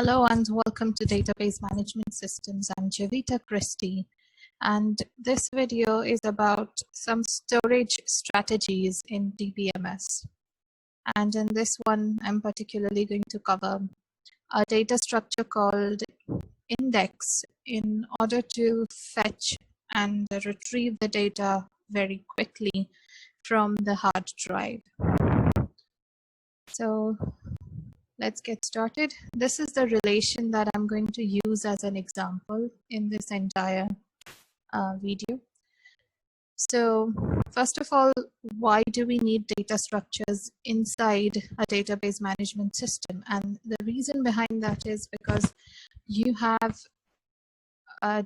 Hello and welcome to Database Management Systems. I'm Javita Christie, and this video is about some storage strategies in DBMS. And in this one, I'm particularly going to cover a data structure called index in order to fetch and retrieve the data very quickly from the hard drive. So let's get started. This is the relation that I'm going to use as an example in this entire video. So first of all, why do we need data structures inside a database management system? And the reason behind that is because you have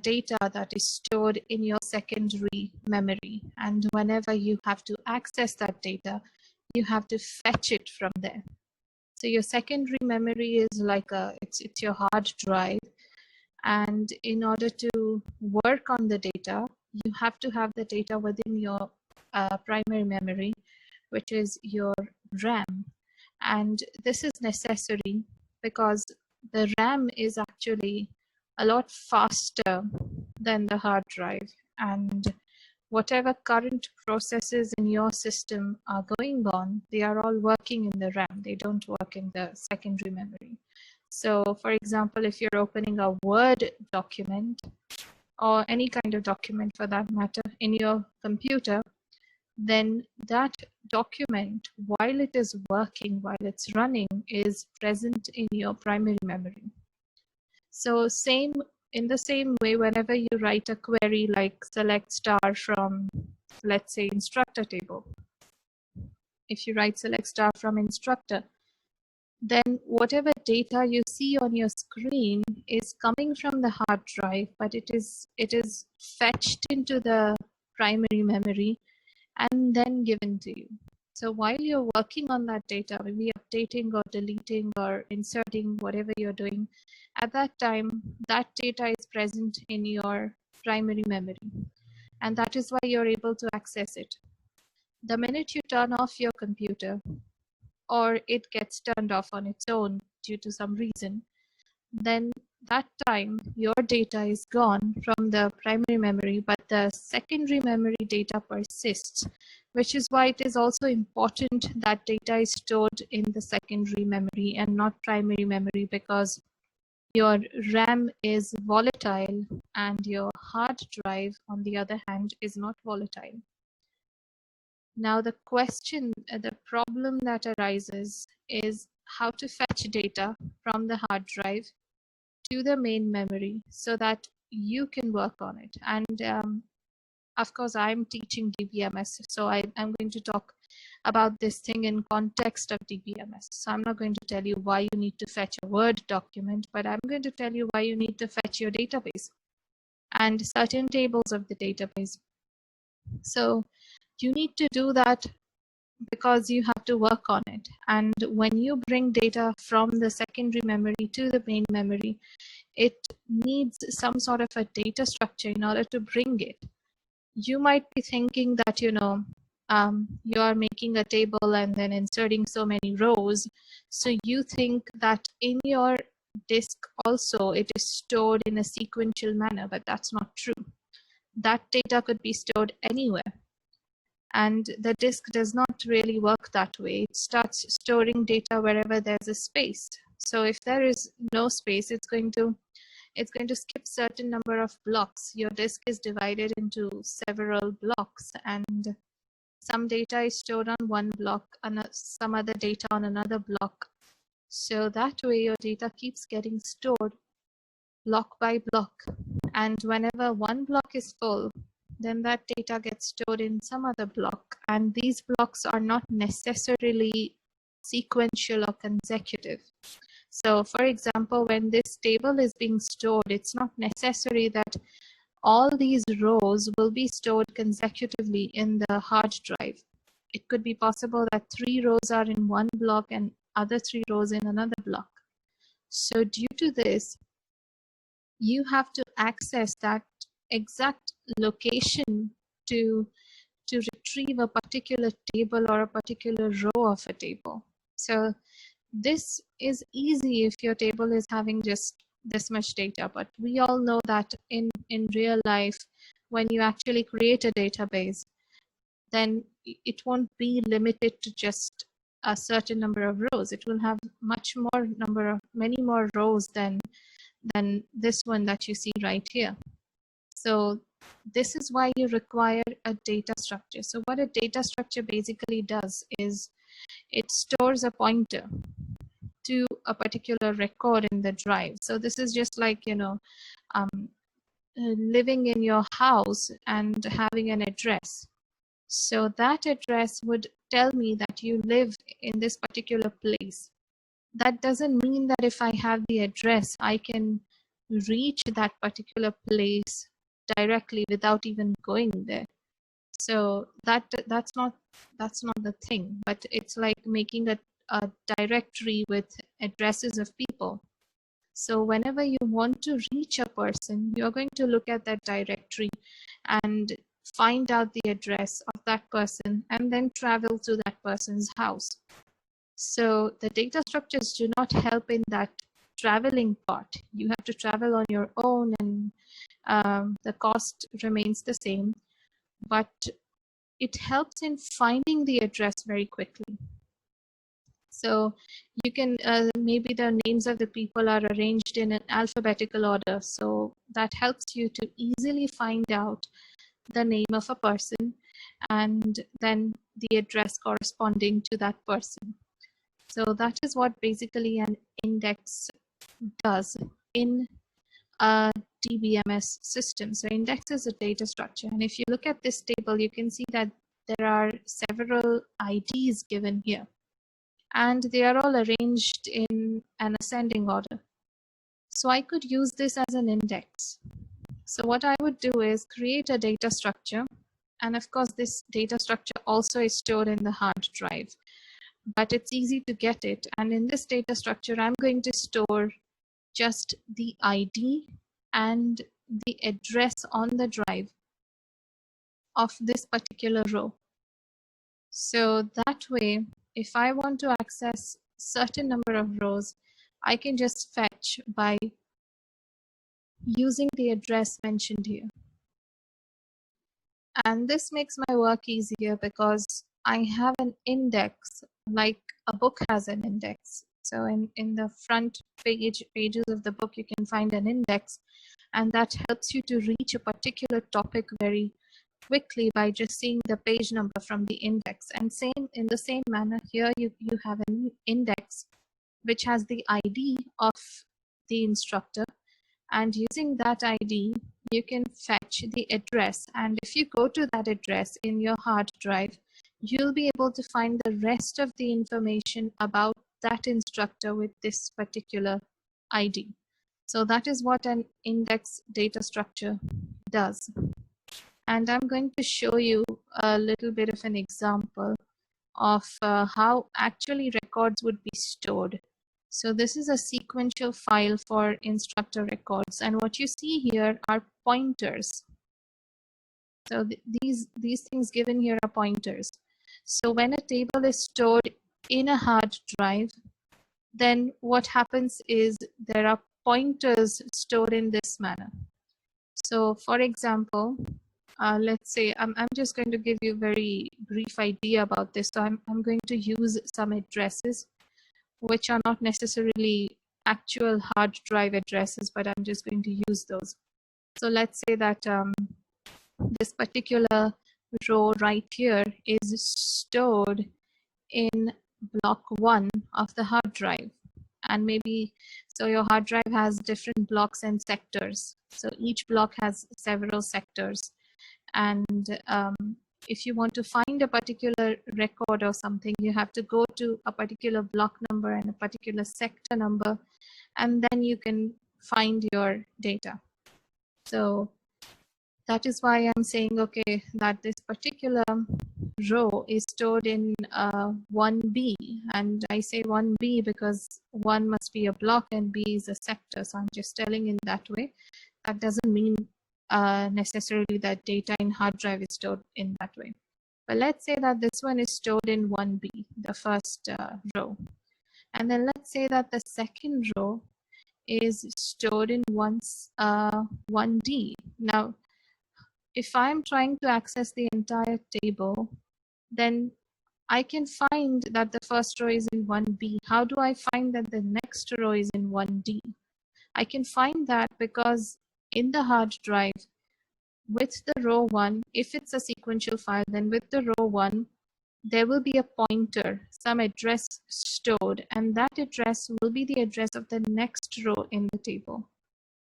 data that is stored in your secondary memory. And whenever you have to access that data, you have to fetch it from there. So your secondary memory is like it's your hard drive, and in order to work on the data, you have to have the data within your primary memory, which is your RAM. And this is necessary because the RAM is actually a lot faster than the hard drive, and whatever current processes in your system are going on, they are all working in the RAM. They don't work in the secondary memory. So for example, if you're opening a Word document or any kind of document for that matter in your computer, then that document, while it is working, while it's running, is present in your primary memory. So in the same way, whenever you write a query like select star from, let's say, instructor table, if you write select star from instructor, then whatever data you see on your screen is coming from the hard drive, but it is fetched into the primary memory and then given to you. So while you're working on that data, maybe updating or deleting or inserting, whatever you're doing, at that time, that data is present in your primary memory. And that is why you're able to access it. The minute you turn off your computer, or it gets turned off on its own due to some reason, then that time your data is gone from the primary memory, but the secondary memory data persists, which is why it is also important that data is stored in the secondary memory and not primary memory, because your RAM is volatile and your hard drive, on the other hand, is not volatile. Now the problem that arises is how to fetch data from the hard drive to the main memory so that you can work on it. And of course, I'm teaching DBMS, so I'm going to talk about this thing in context of DBMS. So I'm not going to tell you why you need to fetch a Word document, but I'm going to tell you why you need to fetch your database and certain tables of the database. So you need to do that because you have to work on it. And when you bring data from the secondary memory to the main memory, it needs some sort of a data structure in order to bring it. You might be thinking that, you are making a table and then inserting so many rows. So you think that in your disk also it is stored in a sequential manner, but that's not true. That data could be stored anywhere. And the disk does not really work that way. It starts storing data wherever there's a space. So if there is no space, it's going to skip certain number of blocks. Your disk is divided into several blocks, and some data is stored on one block and some other data on another block. So that way your data keeps getting stored block by block. And whenever one block is full, then that data gets stored in some other block. And these blocks are not necessarily sequential or consecutive. So for example, when this table is being stored, it's not necessary that all these rows will be stored consecutively in the hard drive. It could be possible that 3 rows are in one block and other 3 rows in another block. So due to this, you have to access that exact location to retrieve a particular table or a particular row of a table. So this is easy if your table is having just this much data, but we all know that in real life, when you actually create a database, then it won't be limited to just a certain number of rows. It will have many more rows than this one that you see right here. So this is why you require a data structure. So what a data structure basically does is it stores a pointer to a particular record in the drive. So this is just like, living in your house and having an address. So that address would tell me that you live in this particular place. That doesn't mean that if I have the address, I can reach that particular place directly without even going there. So that's not the thing, but it's like making a directory with addresses of people. So whenever you want to reach a person, you're going to look at that directory and find out the address of that person and then travel to that person's house. So the data structures do not help in that traveling part. You have to travel on your own, and the cost remains the same, but it helps in finding the address very quickly. So you can, maybe the names of the people are arranged in an alphabetical order. So that helps you to easily find out the name of a person and then the address corresponding to that person. So that is what basically an index does in a DBMS system. So index is a data structure. And if you look at this table, you can see that there are several IDs given here, and they are all arranged in an ascending order. So I could use this as an index. So what I would do is create a data structure. And of course, this data structure also is stored in the hard drive, but it's easy to get it. And in this data structure, I'm going to store just the ID and the address on the drive of this particular row. So that way, if I want to access certain number of rows, I can just fetch by using the address mentioned here. And this makes my work easier because I have an index like a book has an index. So in the front pages of the book, you can find an index, and that helps you to reach a particular topic very quickly by just seeing the page number from the index. And in the same manner, here you have an index which has the ID of the instructor, and using that ID, you can fetch the address. And if you go to that address in your hard drive, you'll be able to find the rest of the information about that instructor with this particular ID. So that is what an index data structure does. And I'm going to show you a little bit of an example of how actually records would be stored. So this is a sequential file for instructor records, and what you see here are pointers. So these things given here are pointers. So when a table is stored in a hard drive, then what happens is there are pointers stored in this manner. So for example, let's say I'm just going to give you a very brief idea about this. So I'm going to use some addresses which are not necessarily actual hard drive addresses, but I'm just going to use those. So let's say that this particular row right here is stored in block 1 of the hard drive. And maybe, so your hard drive has different blocks and sectors. So each block has several sectors. And if you want to find a particular record or something, you have to go to a particular block number and a particular sector number, and then you can find your data. So that is why I'm saying, okay, that this particular row is stored in 1B. And I say 1B because 1 must be a block and B is a sector. So I'm just telling in that way. That doesn't mean necessarily that data in hard drive is stored in that way. But let's say that this one is stored in 1B, the first row. And then let's say that the second row is stored in 1D. Now, if I'm trying to access the entire table, then I can find that the first row is in 1B. How do I find that the next row is in 1D? I can find that because in the hard drive, with the row 1, if it's a sequential file, then with the row 1, there will be a pointer, some address stored, and that address will be the address of the next row in the table.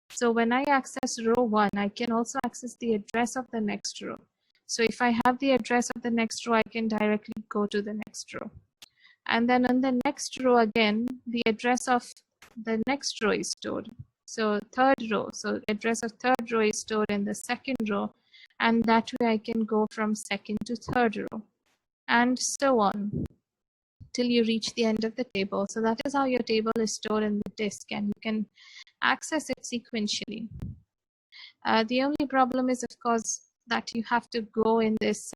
So when I access row 1, I can also access the address of the next row. So if I have the address of the next row, I can directly go to the next row. And then on the next row again, the address of the next row is stored. So third row, so address of third row is stored in the second row, and that way I can go from second to third row, and so on till you reach the end of the table. So that is how your table is stored in the disk, and you can access it sequentially. The only problem is, of course, that you have to go in this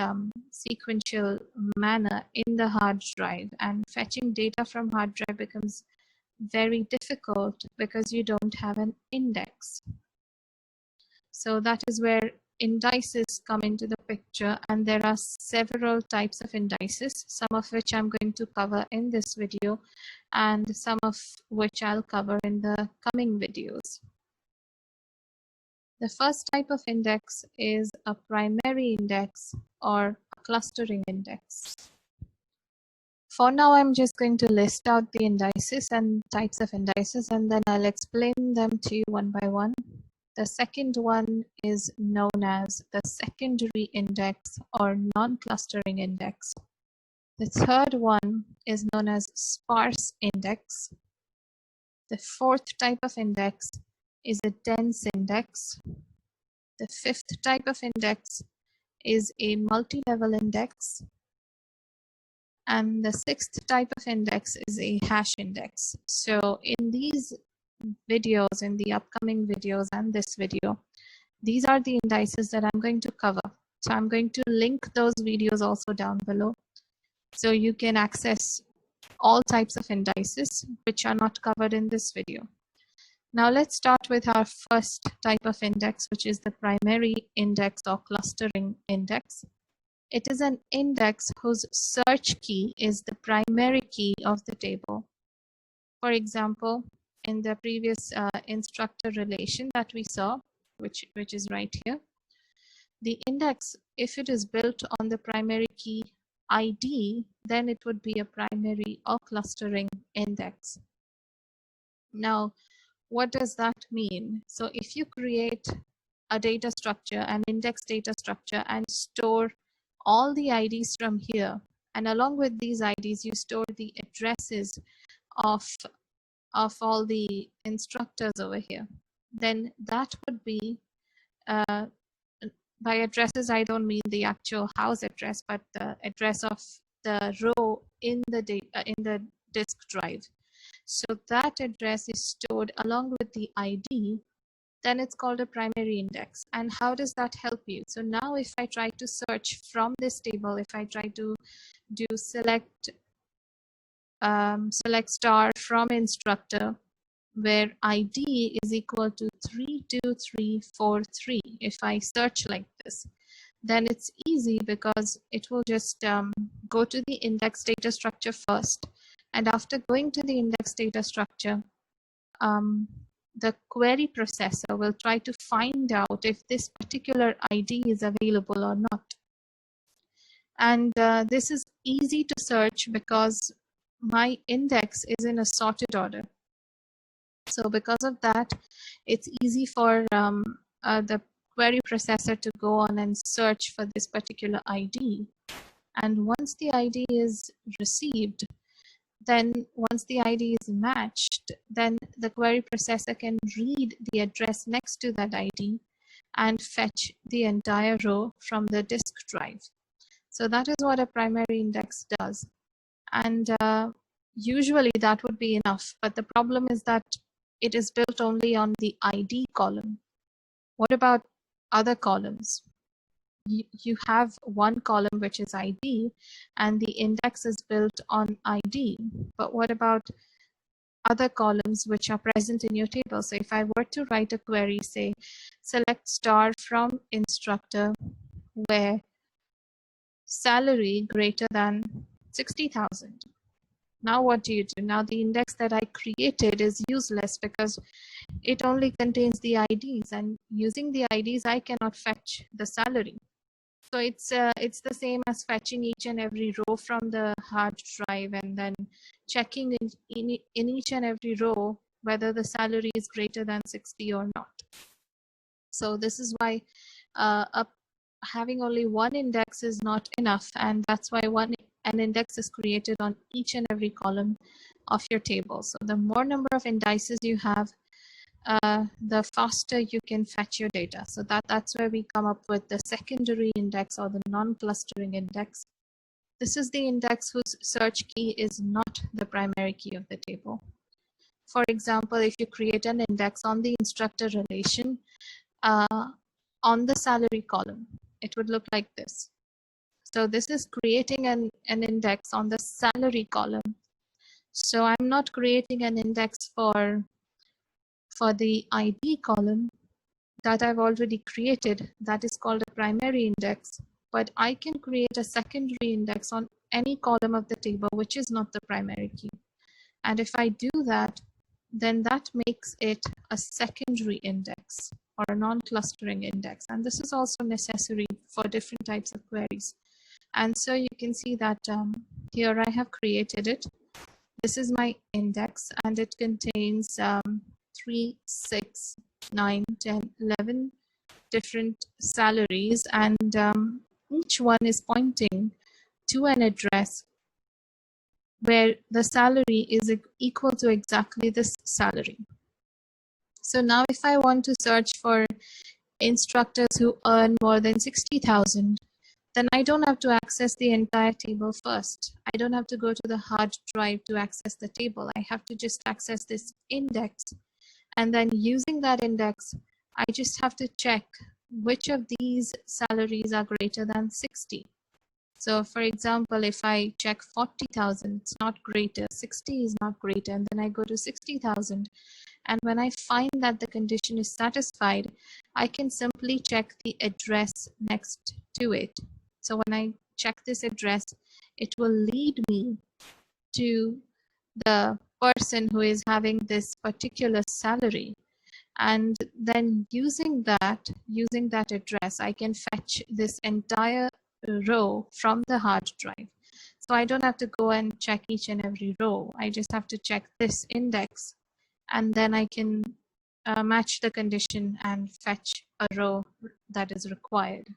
sequential manner in the hard drive, and fetching data from hard drive becomes very difficult because you don't have an index. So that is where indices come into the picture, and there are several types of indices, some of which I'm going to cover in this video and some of which I'll cover in the coming videos. The first type of index is a primary index or a clustering index. For now, I'm just going to list out the indices and types of indices, and then I'll explain them to you one by one. The second one is known as the secondary index or non-clustering index. The third one is known as sparse index. The fourth type of index is a dense index. The fifth type of index is a multi-level index. And the sixth type of index is a hash index. So in these videos, in the upcoming videos and this video, these are the indices that I'm going to cover. So I'm going to link those videos also down below, so you can access all types of indices which are not covered in this video. Now let's start with our first type of index, which is the primary index or clustering index. It is an index whose search key is the primary key of the table. For example, in the previous instructor relation that we saw, which is right here, the index, if it is built on the primary key ID, then it would be a primary or clustering index. Now, what does that mean? So if you create a data structure, an index data structure, and store all the IDs from here, and along with these IDs, you store the addresses of all the instructors over here, then that would be, by addresses, I don't mean the actual house address, but the address of the row in the disk drive. So that address is stored along with the ID, then it's called a primary index. And how does that help you? So now if I try to search from this table, if I try to do select star from instructor, where ID is equal to 32343, if I search like this, then it's easy because it will just go to the index data structure first. And after going to the index data structure, the query processor will try to find out if this particular ID is available or not. And this is easy to search because my index is in a sorted order. So because of that, it's easy for the query processor to go on and search for this particular ID. And once the ID is received, then once the ID is matched, then the query processor can read the address next to that ID and fetch the entire row from the disk drive. So that is what a primary index does. And usually that would be enough, but the problem is that it is built only on the ID column. What about other columns? You have one column which is ID, and the index is built on ID. But what about other columns which are present in your table. So if I were to write a query, say, select star from instructor where salary greater than 60,000. Now what do you do? Now the index that I created is useless because it only contains the IDs, and using the IDs I cannot fetch the salary. So it's the same as fetching each and every row from the hard drive and then checking in each and every row whether the salary is greater than 60 or not. So this is why having only one index is not enough, and that's why an index is created on each and every column of your table. So the more number of indices you have, the faster you can fetch your data. So that's where we come up with the secondary index or the non-clustering index. This is the index whose search key is not the primary key of the table. For example, if you create an index on the instructor relation on the salary column, it would look like this. So this is creating an index on the salary column. So I'm not creating an index for the ID column that I've already created. That is called a primary index, but I can create a secondary index on any column of the table which is not the primary key. And if I do that, then that makes it a secondary index or a non-clustering index. And this is also necessary for different types of queries. And so you can see that here I have created it. This is my index, and it contains 3, 6, 9, 10, 11 different salaries, and each one is pointing to an address where the salary is equal to exactly this salary. So now if I want to search for instructors who earn more than 60,000, then I don't have to access the entire table first. I don't have to go to the hard drive to access the table. I have to just access this index. And then using that index, I just have to check which of these salaries are greater than 60. So for example, if I check 40,000, it's not greater, 60 is not greater, and then I go to 60,000. And when I find that the condition is satisfied, I can simply check the address next to it. So when I check this address, it will lead me to the person who is having this particular salary. And then using that address, I can fetch this entire row from the hard drive. So I don't have to go and check each and every row. I just have to check this index, and then I can match the condition and fetch a row that is required.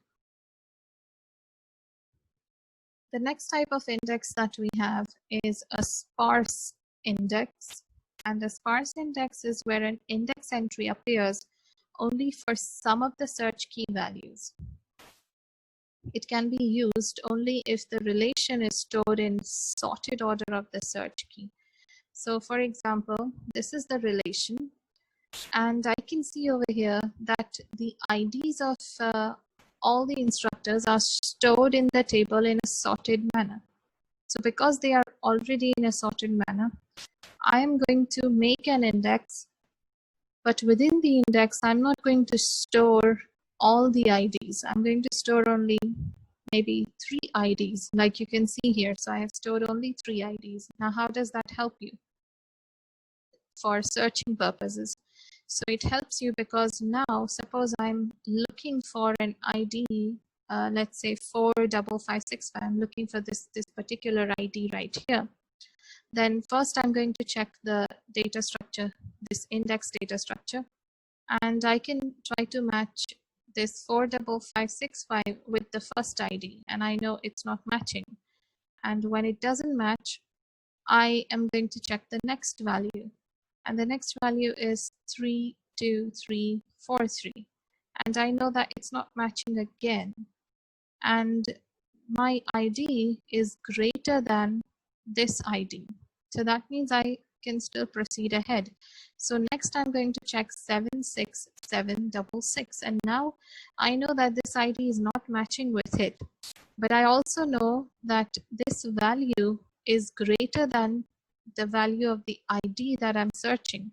The next type of index that we have is a sparse index. And a sparse index is where an index entry appears only for some of the search key values. It can be used only if the relation is stored in sorted order of the search key. So for example, this is the relation, and I can see over here that the IDs of all the instructors are stored in the table in a sorted manner. So because they are already in a sorted manner, I am going to make an index, but within the index, I'm not going to store all the IDs. I'm going to store only maybe 3 IDs, like you can see here. So I have stored only 3 IDs. Now, how does that help you for searching purposes? So it helps you because now, suppose I'm looking for an ID, let's say 45565. I'm looking for this particular ID right here. Then first I'm going to check the data structure, this index data structure, and I can try to match this 45565 with the first ID, and I know it's not matching. And when it doesn't match, I am going to check the next value, and the next value is 32343, and I know that it's not matching again, and my ID is greater than this ID. So that means I can still proceed ahead. So next I'm going to check 76766, and now I know that this ID is not matching with it, but I also know that this value is greater than the value of the ID that I'm searching.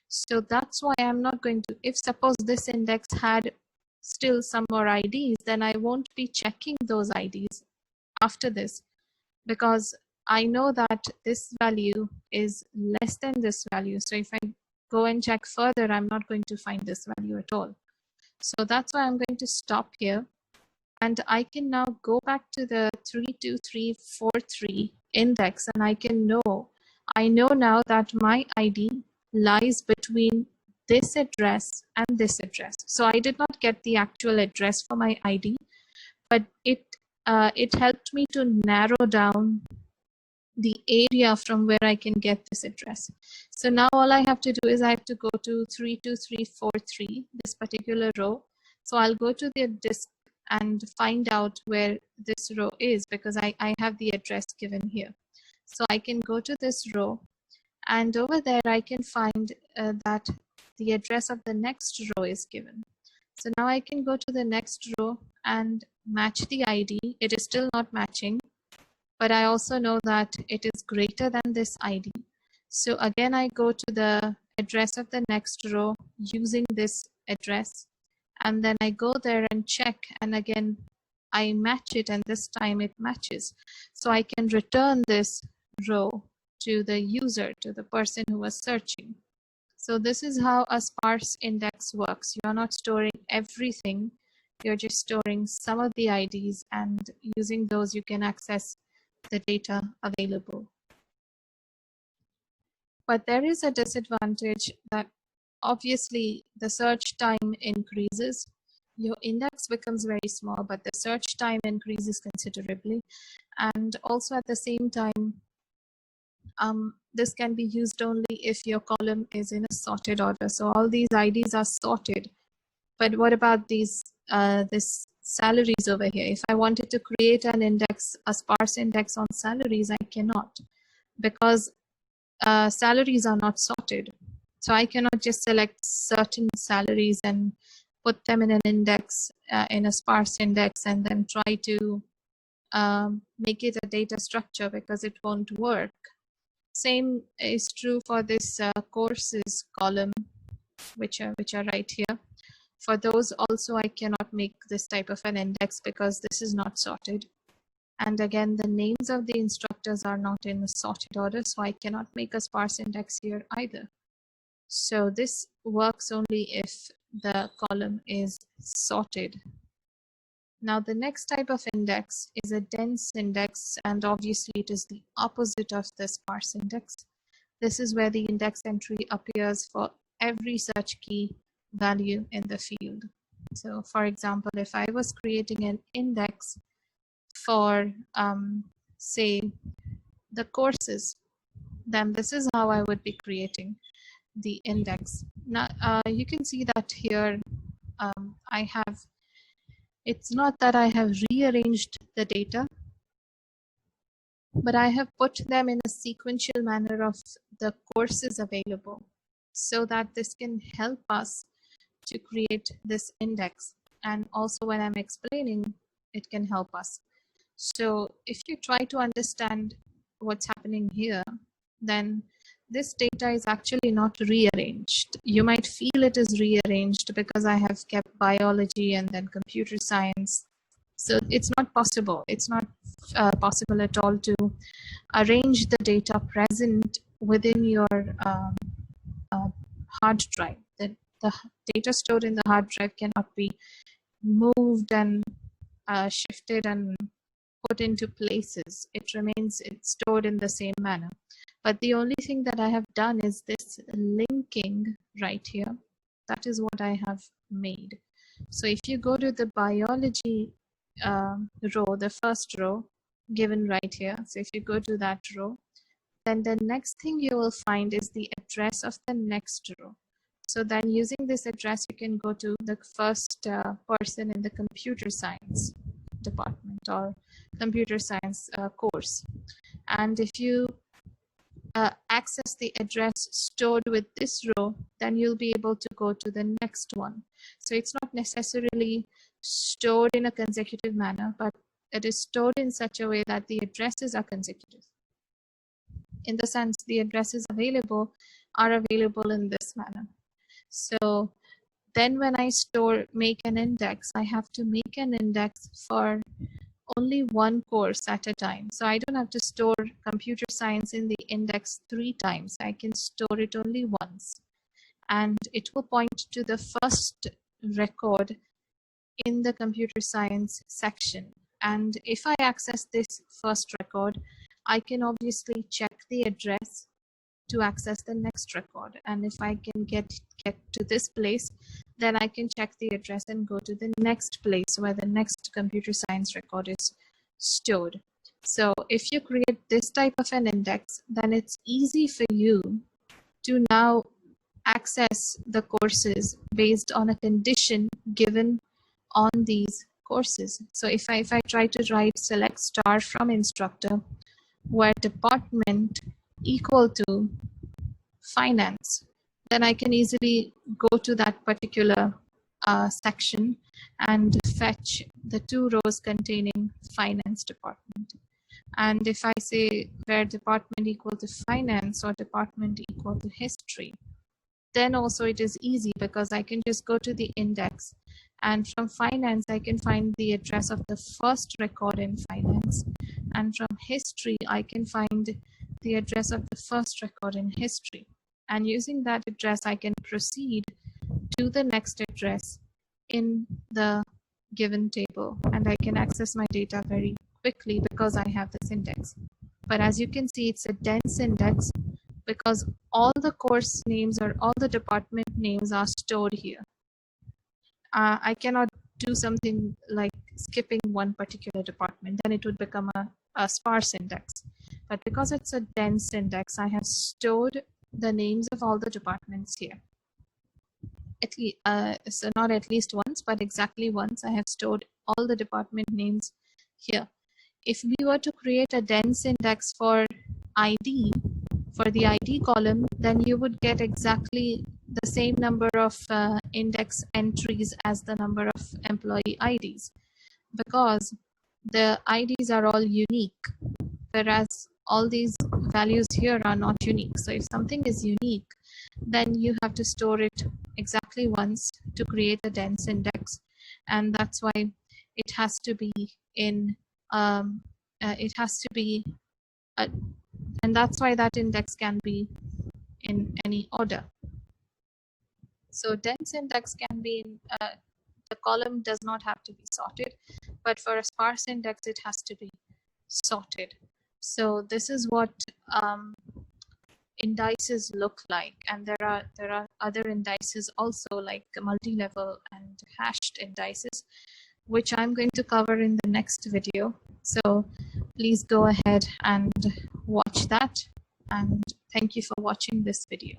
So that's why I'm not going to, if suppose this index had still some more IDs, then I won't be checking those IDs after this, because I know that this value is less than this value. So if I go and check further, I'm not going to find this value at all. So that's why I'm going to stop here. And I can now go back to the 32343 index, and I know now that my ID lies between this address and this address. So I did not get the actual address for my ID, but it helped me to narrow down the area from where I can get this address. So now all I have to do is I have to go to 32343, this particular row. So I'll go to the disk and find out where this row is, because I have the address given here. So I can go to this row, and over there I can find that the address of the next row is given. So now I can go to the next row and match the ID. It is still not matching, but I also know that it is greater than this ID. So again, I go to the address of the next row using this address, and then I go there and check, and again, I match it, and this time it matches. So I can return this row to the user, to the person who was searching. So this is how a sparse index works. You're not storing everything, you're just storing some of the IDs, and using those you can access the data available. But there is a disadvantage that obviously the search time increases. Your index becomes very small, but the search time increases considerably. And also at the same time, this can be used only if your column is in a sorted order. So all these IDs are sorted. But what about these this salaries over here? If I wanted to create an index, a sparse index on salaries, I cannot, because salaries are not sorted. So I cannot just select certain salaries and put them in an index, in a sparse index, and then try to make it a data structure, because it won't work. Same is true for this courses column, which are right here. For those also, I cannot make this type of an index because this is not sorted. And again, the names of the instructors are not in a sorted order, so I cannot make a sparse index here either. So this works only if the column is sorted. Now the next type of index is a dense index, and obviously it is the opposite of the sparse index. This is where the index entry appears for every search key value in the field. So for example, if I was creating an index for say the courses, then this is how I would be creating the index. Now you can see that here it's not that I have rearranged the data, but I have put them in a sequential manner of the courses available, so that this can help us to create this index. And also when I'm explaining, it can help us. So if you try to understand what's happening here, then this data is actually not rearranged. You might feel it is rearranged because I have kept biology and then computer science. So it's not possible. It's not possible at all to arrange the data present within your hard drive. The data stored in the hard drive cannot be moved and shifted and put into places. It's stored in the same manner. But the only thing that I have done is this linking right here. That is what I have made. So if you go to the biology row, the first row given right here. So if you go to that row, then the next thing you will find is the address of the next row. So then using this address, you can go to the first person in the computer science department or computer science course. And if you access the address stored with this row, then you'll be able to go to the next one. So it's not necessarily stored in a consecutive manner, but it is stored in such a way that the addresses are consecutive. in the sense the addresses available are available in this manner. So then when I make an index, I have to make an index for only one course at a time. So I don't have to store computer science in the index 3 times. I can store it only once. And it will point to the first record in the computer science section. And if I access this first record, I can obviously check the address to access the next record. And if I can get to this place, then I can check the address and go to the next place where the next computer science record is stored. So if you create this type of an index, then it's easy for you to now access the courses based on a condition given on these courses. So if I try to write select star from instructor where department equal to finance, then I can easily go to that particular section and fetch the 2 rows containing finance department. And if I say where department equal to finance or department equal to history, then also it is easy because I can just go to the index, and from finance I can find the address of the first record in finance, and from history I can find the address of the first record in history. And using that address I can proceed to the next address in the given table, and I can access my data very quickly because I have this index. But as you can see, it's a dense index because all the course names or all the department names are stored here. I cannot do something like skipping one particular department, then it would become a sparse index. But because it's a dense index, I have stored the names of all the departments here. So not at least once, but exactly once I have stored all the department names here. If we were to create a dense index for ID, for the ID column, then you would get exactly the same number of index entries as the number of employee IDs, because the IDs are all unique, whereas all these values here are not unique. So if something is unique, then you have to store it exactly once to create a dense index, and that's why it has to be in and that's why that index can be in any order. So dense index can be in, the column does not have to be sorted, but for a sparse index it has to be sorted. So this is what indices look like, and there are other indices also, like multi-level and hashed indices, which I'm going to cover in the next video. So please go ahead and watch that, and thank you for watching this video.